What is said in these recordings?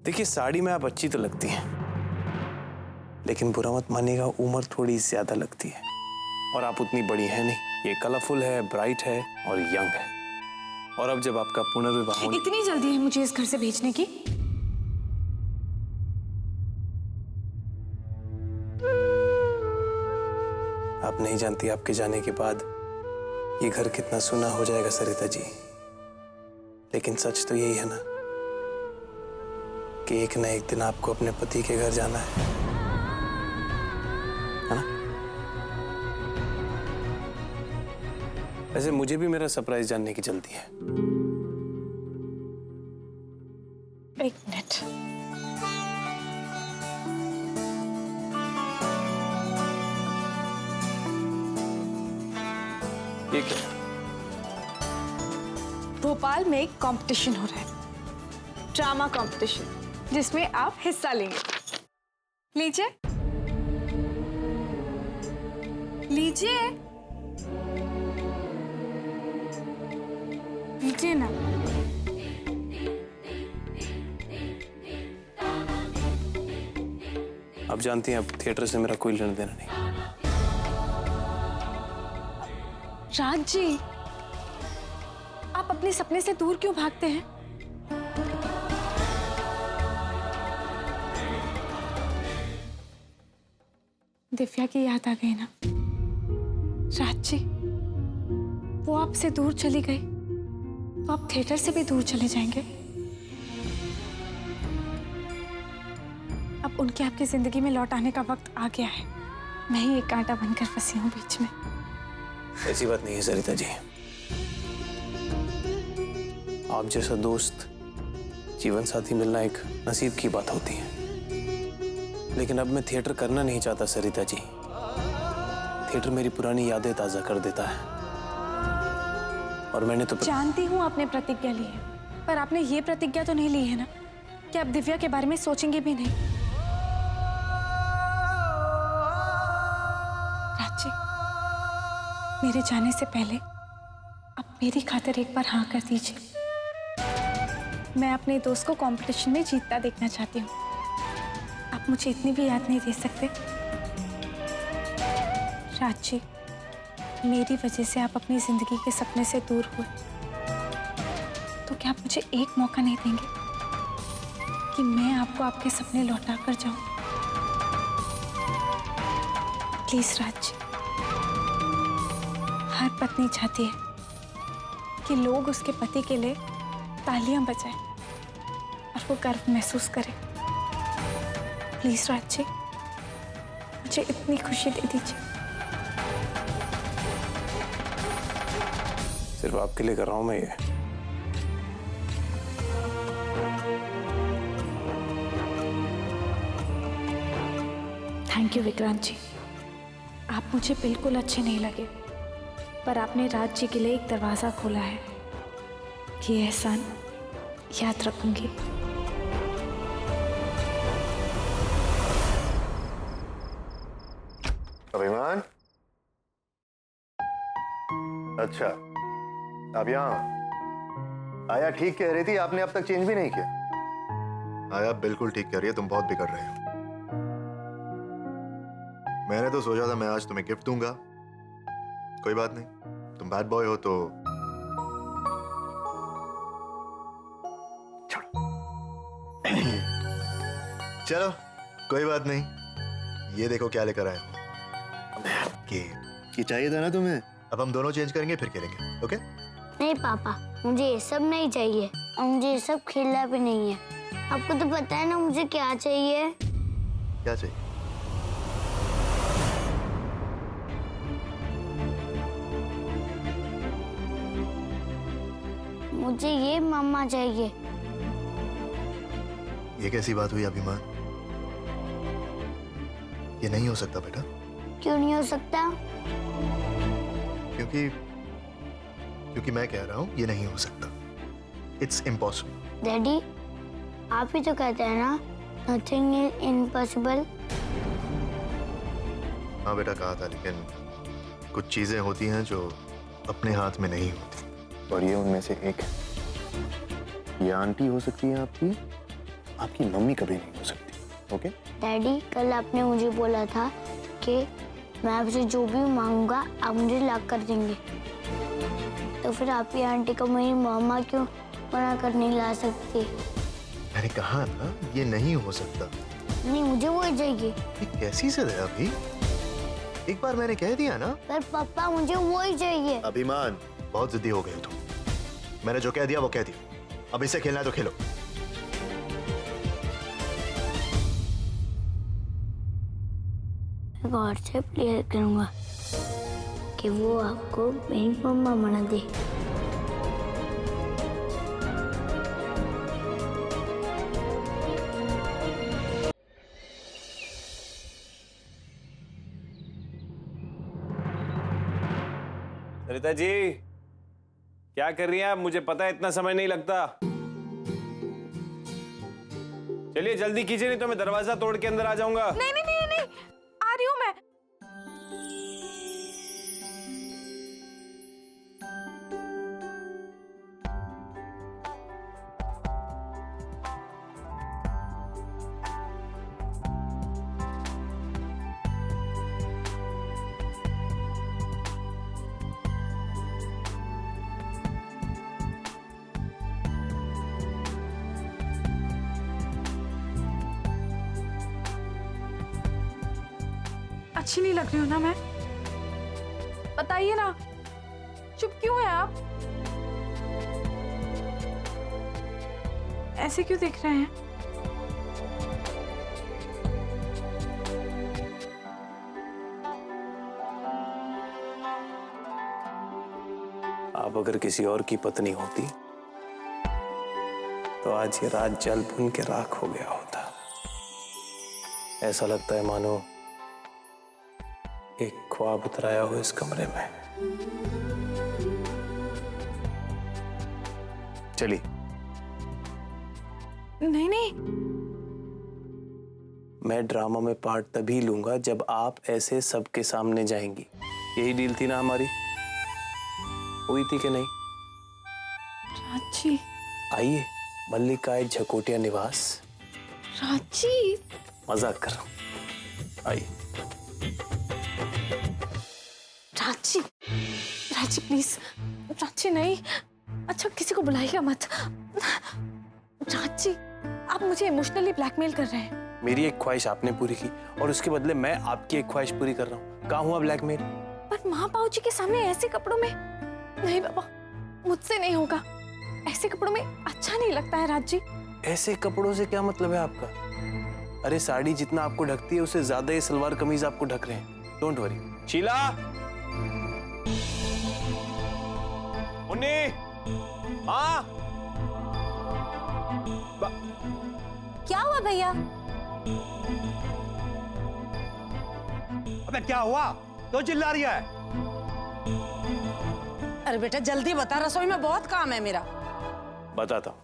देखिए, साड़ी में आप अच्छी तो लगती हैं, लेकिन बुरा मत मानिएगा, उम्र थोड़ी ज्यादा लगती है और आप उतनी बड़ी हैं नहीं। ये कलरफुल है, ब्राइट है और यंग है। और अब जब आपका पुनर्विवाह होने... इतनी जल्दी है मुझे इस घर से भेजने की? आप नहीं जानती आपके जाने के बाद ये घर कितना सुना हो जाएगा सरिता जी। लेकिन सच तो यही है ना कि एक ना एक दिन आपको अपने पति के घर जाना है ना? वैसे मुझे भी मेरा सरप्राइज जानने की जल्दी है। एक मिनट। ये क्या? भोपाल में एक कंपटीशन हो रहा है, ड्रामा कंपटीशन, जिसमें आप हिस्सा लेंगे। लीजिए लीजिए लीजिए ना। आप जानती हैं अब थिएटर से मेरा कोई लेना देना नहीं। राज जी, आप अपने सपने से दूर क्यों भागते हैं? दिव्या की याद आ गई ना? राज जी, वो आपसे दूर चली गई तो आप थिएटर से भी दूर चले जाएंगे। अब उनके आपकी जिंदगी में लौट आने का वक्त आ गया है। मैं ही एक कांटा बनकर फंसी हूं बीच में। ऐसी बात नहीं है सरिता जी। आप जैसा दोस्त, जीवन साथी मिलना एक नसीब की बात होती है। लेकिन अब मैं थिएटर करना नहीं चाहता सरिता जी। थिएटर मेरी पुरानी यादें ताजा कर देता है और मैंने तो... जानती हूँ आपने प्रतिज्ञा ली है, पर आपने ये प्रतिज्ञा तो नहीं ली है ना कि आप दिव्या के बारे में सोचेंगे भी नहीं। राज जी, मेरे जाने से पहले आप मेरी खातिर एक बार हाँ कर दीजिए। मैं अपने दोस्त को कंपटीशन में जीतता देखना चाहती हूँ। आप मुझे इतनी भी याद नहीं दे सकते? राज जी, मेरी वजह से आप अपनी जिंदगी के सपने से दूर हुए, तो क्या आप मुझे एक मौका नहीं देंगे कि मैं आपको आपके सपने लौटा कर जाऊं? प्लीज राज जी। हर पत्नी चाहती है कि लोग उसके पति के लिए तालियां बजाएं और वो गर्व महसूस करे। प्लीज राज जी, मुझे इतनी खुशी दे दीजिए। सिर्फ आपके लिए कर रहा हूं मैं ये। थैंक यू विक्रांत जी। आप मुझे बिल्कुल अच्छे नहीं लगे, पर आपने राज जी के लिए एक दरवाजा खोला है। ये एहसान याद रखूंगी। अभिमान, अच्छा आप यहाँ? आया ठीक कह रही थी, आपने अब तक चेंज भी नहीं किया। आया बिल्कुल ठीक कह रही है, तुम बहुत बिगड़ रहे हो। मैंने तो सोचा था मैं आज तुम्हें गिफ्ट दूंगा। कोई बात नहीं, तुम बैड बॉय हो तो चलो कोई बात नहीं। ये देखो क्या लेकर आया हूं। ये चाहिए था ना तुम्हें? अब हम दोनों चेंज करेंगे फिर खेलेंगे, ओके? नहीं पापा, मुझे ये सब नहीं चाहिए और मुझे ये सब खेलना भी नहीं है। आपको तो पता है ना मुझे क्या चाहिए। क्या चाहिए? मुझे ये मम्मा चाहिए। ये कैसी बात हुई अभिमान? ये नहीं हो सकता बेटा। क्यों नहीं हो सकता? क्योंकि मैं कह रहा हूं ये नहीं हो सकता। It's impossible. डैडी, आप ही तो कहते हैं ना, नथिंग इज इम्पॉसिबल। हाँ बेटा कहा था, लेकिन कुछ चीजें होती हैं जो अपने हाथ में नहीं होती, और ये उनमें से एक है। ये आंटी हो सकती है आपकी, आपकी मम्मी कभी नहीं हो सकती। ओके? डैडी, कल आपने मुझे बोला था कि मैं आपसे जो भी मांगूंगा आप मुझे ला कर देंगे। तो फिर आप ही आंटी को मेरी मामा क्यों मना कर नहीं ला सकती? मैंने कहा ना ये नहीं हो सकता। नहीं, मुझे वो चाहिए। ये कैसी जिद है अभी? एक बार मैंने कह दिया ना। पर पापा मुझे वो ही चाहिए। अभिमान, बहुत जिद्दी हो गई हो तुम। मैंने जो कह दिया वो कह दिया। अब इससे खेलना है तो खेलो। मैं गौर से प्ले करूंगा कि वो आपको मेरी मम्मा मना दे। सरिता जी, क्या कर रही हैं आप? मुझे पता है इतना समय नहीं लगता। चलिए जल्दी कीजिए, नहीं तो मैं दरवाजा तोड़ के अंदर आ जाऊंगा। नहीं नहीं नहीं नहीं, आ रही हूं मैं। अच्छी नहीं लग रही हूं ना मैं? बताइए ना, चुप क्यों है आप? ऐसे क्यों दिख रहे हैं? आप अगर किसी और की पत्नी होती तो आज ये रात जल भुन के राख हो गया होता। ऐसा लगता है मानो एक ख्वाब उतराया हो इस कमरे में। चलिए। नहीं नहीं, मैं ड्रामा में पार्ट तभी लूंगा जब आप ऐसे सबके सामने जाएंगी। यही डील थी ना हमारी? हुई थी कि नहीं? राजी। आइए, मल्लिकाए झकोटिया निवास। राजी। मजाक कर रहा हूं। आइए। राजी, राजी प्लीज। राजी नहीं। अच्छा, किसी को बुलाइएगा मत। राजी, आप मुझे इमोशनली ब्लैकमेल कर रहे हैं। मेरी एक ख्वाहिश आपने पूरी की और उसके बदले मैं आपकी एक ख्वाहिश पूरी कर रहा हूँ। कहाँ हुआ ब्लैकमेल? पर माँ बाबूजी के सामने ऐसे कपड़ों में? नहीं बाबा, मुझसे नहीं होगा। ऐसे कपड़ों में अच्छा नहीं लगता है राजी। ऐसे कपड़ों से क्या मतलब है आपका? अरे साड़ी जितना आपको ढकती है उससे ज्यादा ये सलवार कमीज आपको ढक रहे हैं। Don't worry. शीला, मुन्नी, हाँ? क्या हुआ भैया? अबे क्या हुआ? क्यों चिल्ला रही है? अरे बेटा जल्दी बता, रसोई में बहुत काम है मेरा। बताता हूँ।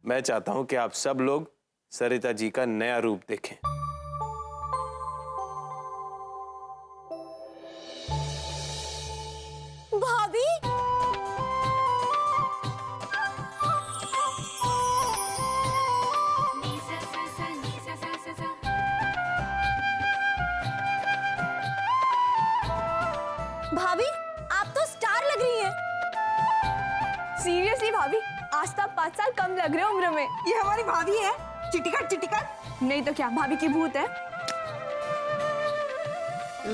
मैं चाहता हूँ कि आप सब लोग सरिता जी का नया रूप देखें। भाभी, भाभी आप तो स्टार लग रही हैं। सीरियसली भाभी, आज तो आप 5 साल कम लग रहे हो उम्र में। ये हमारी भाभी है, चिटिकट चिटिकट। नहीं तो क्या, भाभी की भूत है।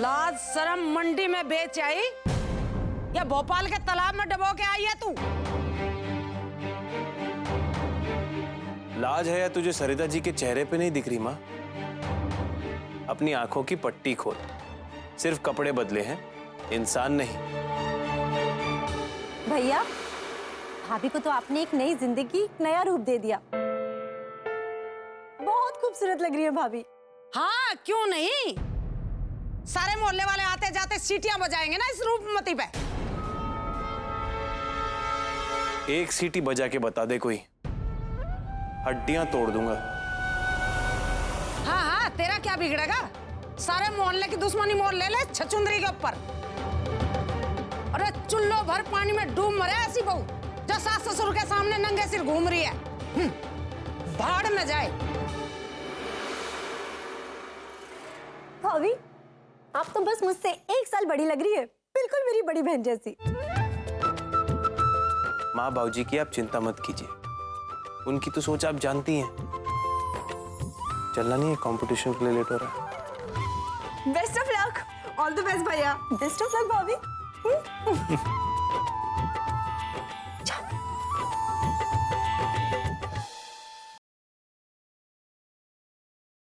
लाज शर्म मंडी में बेच आई या भोपाल के तालाब में डबो के आई है तू? लाज है या तुझे सरिता जी के चेहरे पे नहीं दिख रही माँ? अपनी आंखों की पट्टी खोल। सिर्फ कपड़े बदले हैं, इंसान नहीं। भैया, भाभी को तो आपने एक नई जिंदगी, एक नया रूप दे दिया। बहुत खूबसूरत लग रही है भाभी। हाँ क्यों नहीं, सारे मोहल्ले वाले आते जाते सीटियां बजाएंगे ना इस रूपमती पे। एक सीटी बजा के बता दे कोई, हड्डियां तोड़ दूंगा। हाँ हाँ, तेरा क्या बिगड़ेगा? सारे मोहल्ले की दुश्मनी मोल ले ले छचुंदरी के ऊपर। अरे चुल्लो भर पानी में डूब मरे ऐसी बहू जो सास ससुर के सामने नंगे सिर घूम रही है। भाड़ में जाए। भाभी आप तो बस मुझसे 1 साल बड़ी लग रही है, बिल्कुल मेरी बड़ी बहन जैसी। माँ बाबूजी की आप चिंता मत कीजिए, उनकी तो सोच आप जानती हैं। चलना नहीं है, कंपटीशन के लिए लेट हो रहा है। Best of luck, all the best भैया। बेस्ट ऑफ लक भाभी।